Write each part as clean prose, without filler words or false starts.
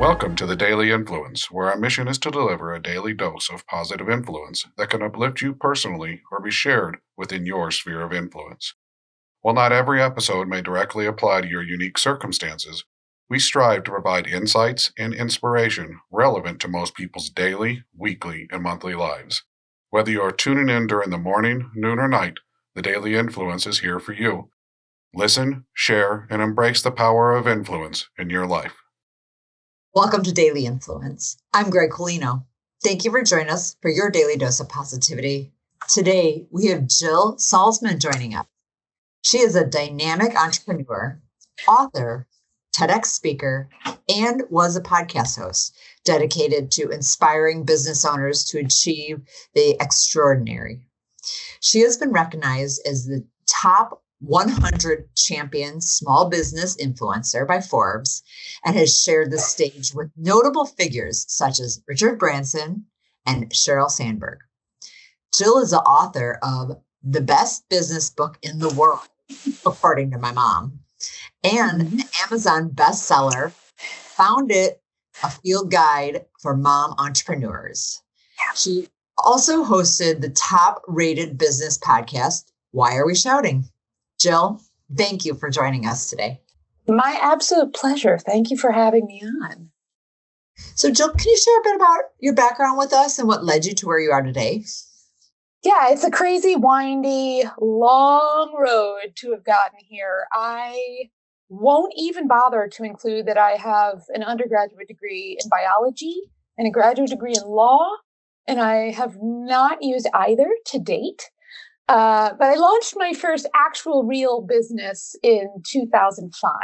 Welcome to the Daily Influence, where our mission is to deliver a daily dose of positive influence that can uplift you personally or be shared within your sphere of influence. While not every episode may directly apply to your unique circumstances, we strive to provide insights and inspiration relevant to most people's daily, weekly, and monthly lives. Whether you are tuning in during the morning, noon, or night, the Daily Influence is here for you. Listen, share, and embrace the power of influence in your life. Welcome to Daily Influence. I'm Gregg-Brooke Koleno. Thank you for joining us for your daily dose of positivity. Today, we have Jill Salzman joining us. She is a dynamic entrepreneur, author, TEDx speaker, and was a podcast host dedicated to inspiring business owners to achieve the extraordinary. She has been recognized as the top 100 champion small business influencer by Forbes and has shared the stage with notable figures such as Richard Branson and Sheryl Sandberg. Jill is the author of the best business book in the world, according to my mom, and an Amazon bestseller, Found It, a field guide for mom entrepreneurs. She also hosted the top-rated business podcast, Why Are We Shouting? Jill, thank you for joining us today. My absolute pleasure. Thank you for having me on. So, Jill, can you share a bit about your background with us and what led you to where you are today? Yeah, it's a crazy, windy, long road to have gotten here. I won't even bother to include that I have an undergraduate degree in biology and a graduate degree in law, and I have not used either to date. But I launched my first actual real business in 2005.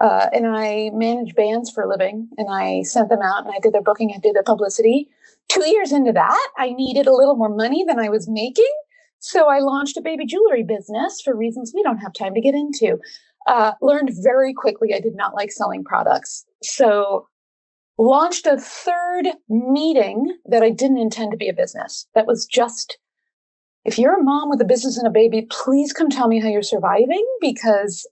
And I managed bands for a living, and I sent them out and I did their booking, I did their publicity. 2 years into that, I needed a little more money than I was making. So I launched a baby jewelry business for reasons we don't have time to get into. Learned very quickly I did not like selling products. So launched a third meeting that I didn't intend to be a business. That was just, if you're a mom with a business and a baby, please come tell me how you're surviving, because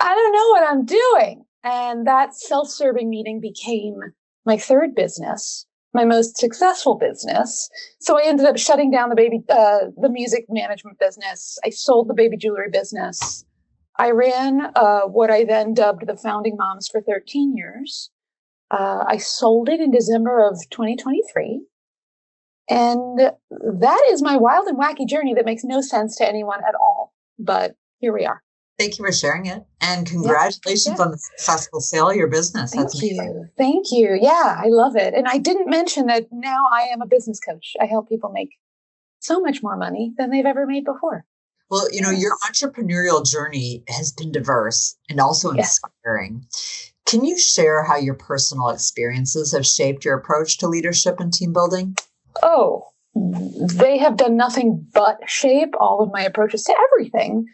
I don't know what I'm doing. And that self-serving meeting became my third business, my most successful business. So I ended up shutting down the music management business. I sold the baby jewelry business. I ran what I then dubbed the Founding Moms for 13 years. I sold it in December of 2023. And that is my wild and wacky journey that makes no sense to anyone at all. But here we are. Thank you for sharing it. And congratulations on the successful sale of your business. Thank you. Thank you. Yeah, I love it. And I didn't mention that now I am a business coach. I help people make so much more money than they've ever made before. Well, your entrepreneurial journey has been diverse and also inspiring. Can you share how your personal experiences have shaped your approach to leadership and team building? Oh, they have done nothing but shape all of my approaches to everything.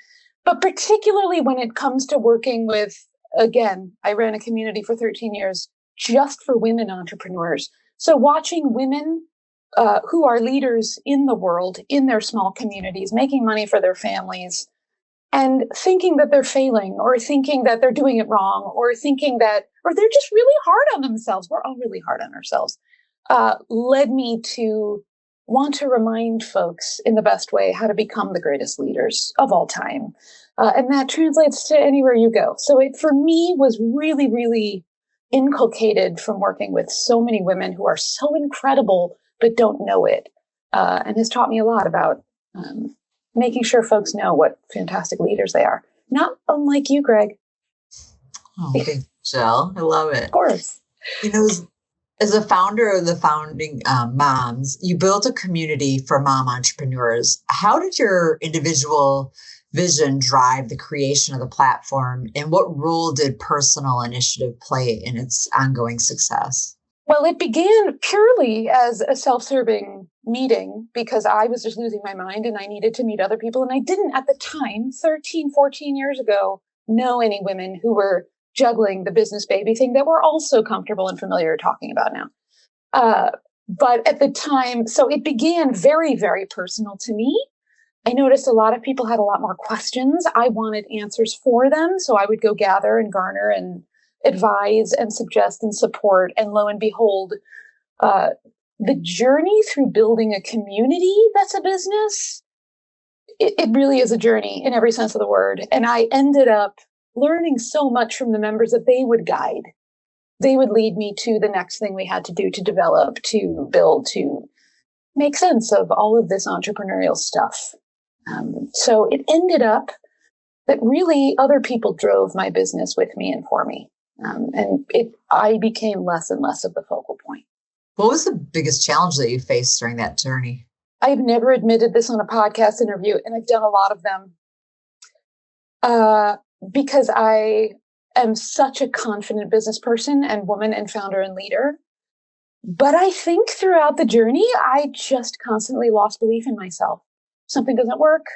But particularly when it comes to working with, again, I ran a community for 13 years just for women entrepreneurs. So watching women who are leaders in the world, in their small communities, making money for their families, and thinking that they're failing, or thinking that they're doing it wrong, or thinking that, or they're just really hard on themselves. We're all really hard on ourselves. Led me to want to remind folks in the best way how to become the greatest leaders of all time. And that translates to anywhere you go. So it, for me, was really, really inculcated from working with so many women who are so incredible, but don't know it. And has taught me a lot about making sure folks know what fantastic leaders they are. Not unlike you, Greg. Oh, thank you, Jill. I love it. Of course. As a founder of the Founding Moms, you built a community for mom entrepreneurs. How did your individual vision drive the creation of the platform, and what role did personal initiative play in its ongoing success? Well, it began purely as a self-serving meeting because I was just losing my mind and I needed to meet other people. And I didn't at the time, 13, 14 years ago, know any women who were juggling the business baby thing that we're all so comfortable and familiar talking about now. But at the time, so it began very, very personal to me. I noticed a lot of people had a lot more questions. I wanted answers for them. So I would go gather and garner and advise and suggest and support. And lo and behold, the journey through building a community that's a business, it really is a journey in every sense of the word. And I ended up learning so much from the members that they would guide. They would lead me to the next thing we had to do to develop, to build, to make sense of all of this entrepreneurial stuff. So it ended up that really other people drove my business with me and for me. I became less and less of the focal point. What was the biggest challenge that you faced during that journey? I've never admitted this on a podcast interview, and I've done a lot of them. Because I am such a confident business person and woman and founder and leader. But I think throughout the journey, I just constantly lost belief in myself. Something doesn't work.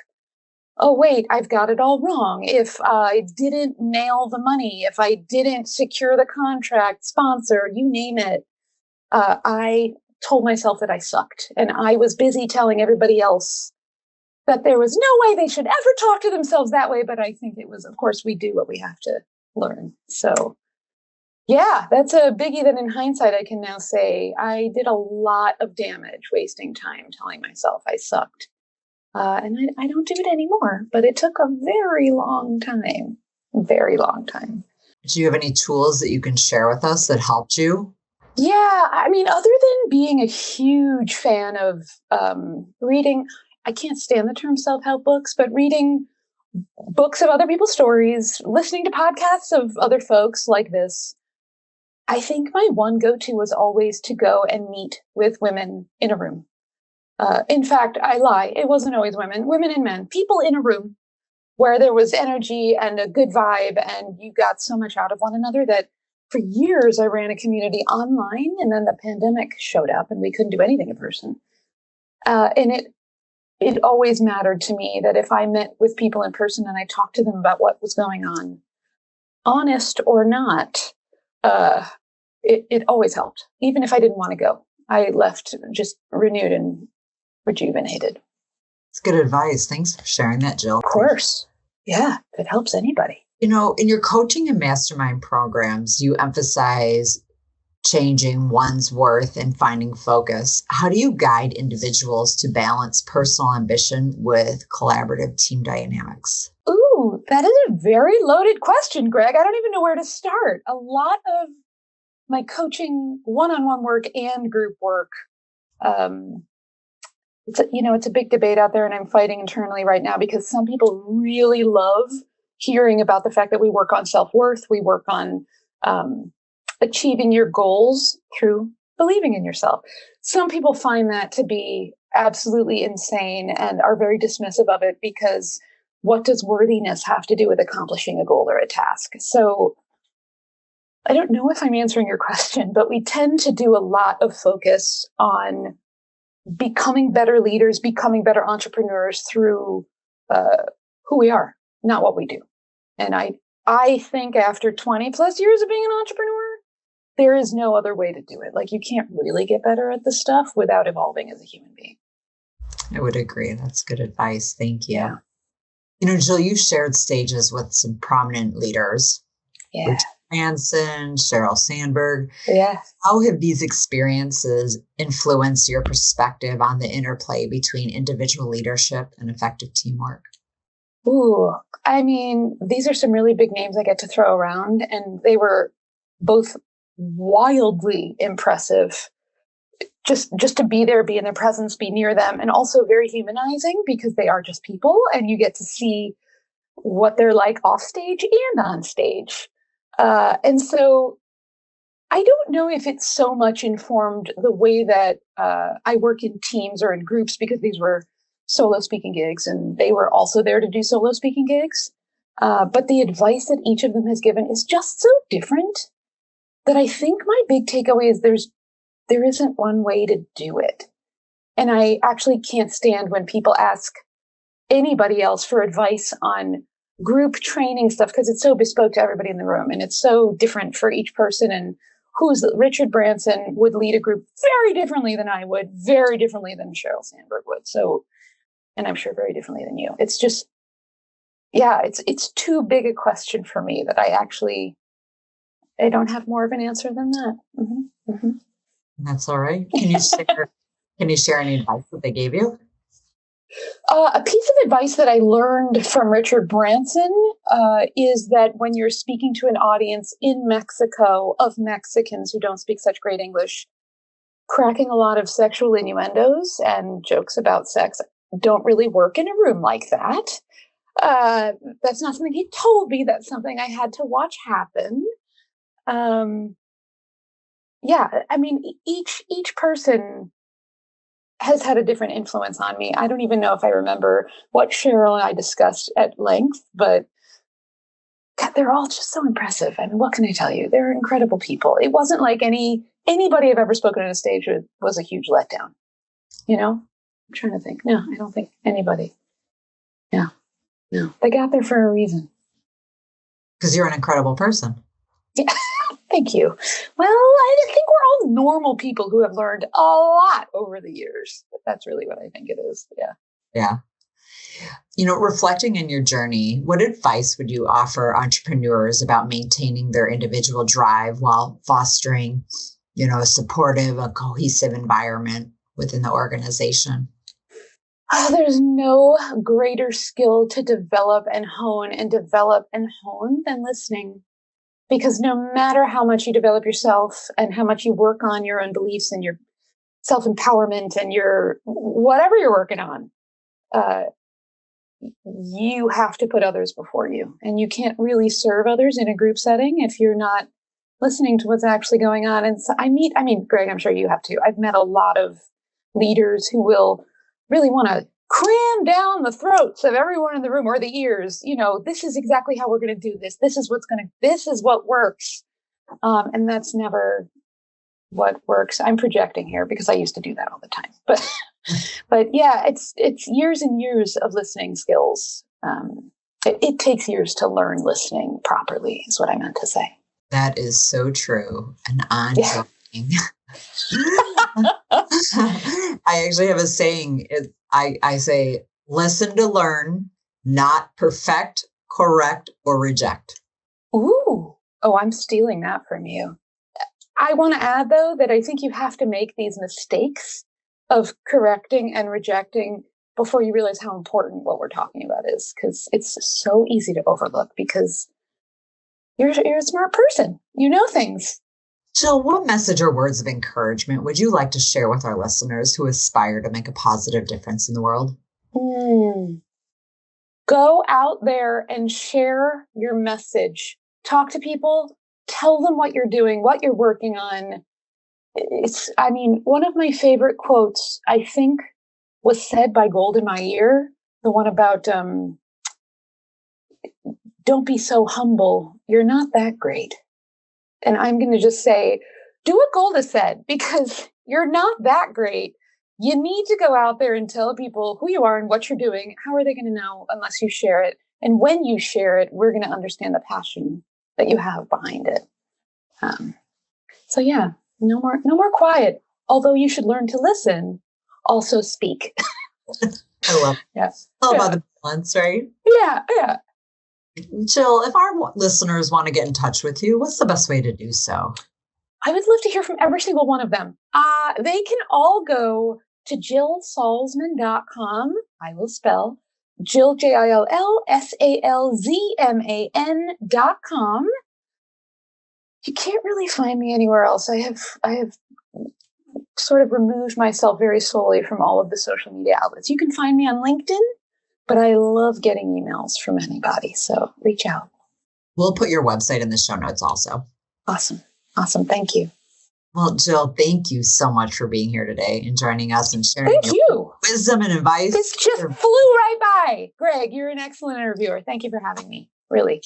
Oh, wait, I've got it all wrong. If I didn't nail the money, if I didn't secure the contract, sponsor, you name it, I told myself that I sucked. And I was busy telling everybody else that there was no way they should ever talk to themselves that way. But I think it was, of course, we do what we have to learn. So yeah, that's a biggie that in hindsight, I can now say I did a lot of damage wasting time telling myself I sucked. And I don't do it anymore, but it took a very long time, very long time. Do you have any tools that you can share with us that helped you? Yeah, I mean, other than being a huge fan of reading, I can't stand the term self-help books, but reading books of other people's stories, listening to podcasts of other folks like this, I think my one go-to was always to go and meet with women in a room. In fact, I lie. It wasn't always women and men, people in a room where there was energy and a good vibe, and you got so much out of one another that for years I ran a community online, and then the pandemic showed up and we couldn't do anything in person. And it always mattered to me that if I met with people in person and I talked to them about what was going on, honest or not, it always helped. Even if I didn't want to go, I left just renewed and rejuvenated. It's good advice. Thanks for sharing that, Jill. Of course. Yeah, if it helps anybody. You know, in your coaching and mastermind programs, you emphasize changing one's worth and finding focus. How do you guide individuals to balance personal ambition with collaborative team dynamics? Ooh, that is a very loaded question, Greg. I don't even know where to start. A lot of my coaching, one-on-one work and group work, it's a big debate out there, and I'm fighting internally right now because some people really love hearing about the fact that we work on self-worth, we work on achieving your goals through believing in yourself. Some people find that to be absolutely insane and are very dismissive of it because what does worthiness have to do with accomplishing a goal or a task? So I don't know if I'm answering your question, but we tend to do a lot of focus on becoming better leaders, becoming better entrepreneurs through who we are, not what we do. And I think after 20 plus years of being an entrepreneur, there is no other way to do it. Like, you can't really get better at this stuff without evolving as a human being. I would agree. That's good advice. Thank you. Yeah. You know, Jill, you shared stages with some prominent leaders. Yeah. Richard Branson, Sheryl Sandberg. Yeah. How have these experiences influenced your perspective on the interplay between individual leadership and effective teamwork? Ooh, I mean, these are some really big names I get to throw around, and they were both wildly impressive. Just to be there, be in their presence, be near them, and also very humanizing because they are just people, and you get to see what they're like off stage and on stage. And so I don't know if it's so much informed the way that I work in teams or in groups, because these were solo speaking gigs and they were also there to do solo speaking gigs. But the advice that each of them has given is just so different that I think my big takeaway is there isn't one way to do it. And I actually can't stand when people ask anybody else for advice on group training stuff, because it's so bespoke to everybody in the room and it's so different for each person. And Richard Branson would lead a group very differently than I would, very differently than Sheryl Sandberg would. So, and I'm sure very differently than you. It's just, yeah, it's too big a question for me that I actually I don't have more of an answer than that. That's all right. Can you share any advice that they gave you? A piece of advice that I learned from Richard Branson is that when you're speaking to an audience in Mexico of Mexicans who don't speak such great English, cracking a lot of sexual innuendos and jokes about sex don't really work in a room like that. That's not something he told me. That's something I had to watch happen. Yeah, I mean, each person has had a different influence on me. I don't even know if I remember what Cheryl and I discussed at length, but God, they're all just so impressive. I mean, what can I tell you? They're incredible people. It wasn't like anybody I've ever spoken on a stage with was a huge letdown. You know, I'm trying to think. No, I don't think anybody. Yeah, no, they got there for a reason. Because you're an incredible person. Yeah. Thank you. Well, I think we're all normal people who have learned a lot over the years. That's really what I think it is. Yeah. Yeah. You know, reflecting in your journey, what advice would you offer entrepreneurs about maintaining their individual drive while fostering, a supportive, a cohesive environment within the organization? There's no greater skill to develop and hone than listening. Because no matter how much you develop yourself and how much you work on your own beliefs and your self-empowerment and your whatever you're working on, you have to put others before you. And you can't really serve others in a group setting if you're not listening to what's actually going on. And so Greg, I'm sure you have too. I've met a lot of leaders who will really want to cram down the throats of everyone in the room, or the ears. This is exactly how we're going to do this. This is what works. And that's never what works. I'm projecting here because I used to do that all the time. But yeah, it's years and years of listening skills. It takes years to learn listening properly, is what I meant to say. That is so true. And ongoing. Yeah. I actually have a saying. I say, listen to learn, not perfect, correct, or reject. Ooh. Oh, I'm stealing that from you. I want to add, though, that I think you have to make these mistakes of correcting and rejecting before you realize how important what we're talking about is, because it's so easy to overlook because you're a smart person. You know things. Jill, what message or words of encouragement would you like to share with our listeners who aspire to make a positive difference in the world? Go out there and share your message. Talk to people. Tell them what you're doing, what you're working on. One of my favorite quotes, I think, was said by Gold in My Ear, the one about, don't be so humble. You're not that great. And I'm going to just say, do what Golda said, because you're not that great. You need to go out there and tell people who you are and what you're doing. How are they going to know unless you share it? And when you share it, we're going to understand the passion that you have behind it. So yeah, no more quiet. Although you should learn to listen, also speak. I love it. Yeah. All about the balance, right? Yeah. Jill, if our listeners want to get in touch with you, what's the best way to do so? I would love to hear from every single one of them. They can all go to jillsalzman.com. I will spell Jill, JILLSALZMAN.com. You can't really find me anywhere else. I have sort of removed myself very slowly from all of the social media outlets. You can find me on LinkedIn, but I love getting emails from anybody. So reach out. We'll put your website in the show notes also. Awesome. Thank you. Well, Jill, thank you so much for being here today and joining us and sharing your wisdom and advice. This just flew right by. Greg, you're an excellent interviewer. Thank you for having me. Really.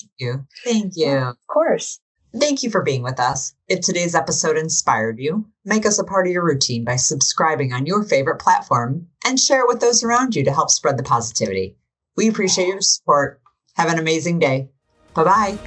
Thank you. Yeah, of course. Thank you for being with us. If today's episode inspired you, make us a part of your routine by subscribing on your favorite platform and share it with those around you to help spread the positivity. We appreciate your support. Have an amazing day. Bye-bye.